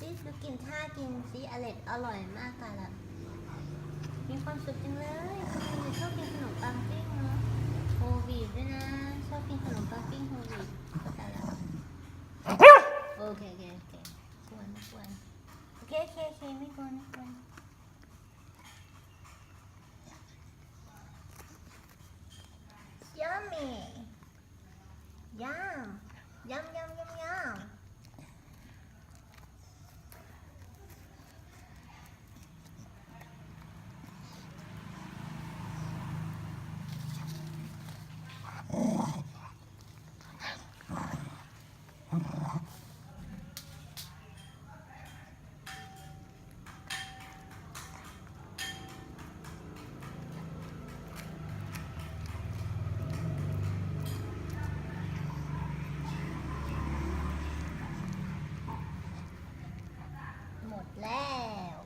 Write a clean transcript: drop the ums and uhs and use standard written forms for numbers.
ซิดูกินท่ากินซิอร่อยมากกันละมีความสุขจังเลยชอบกินขนมปังปิ้งเนาะโฮลวีตด้วยนะชอบกินขนมปังปิ้งโฮลวีตแต่ละโอเคควรโอเคไม่ควรYummy Yum หมดแล้ว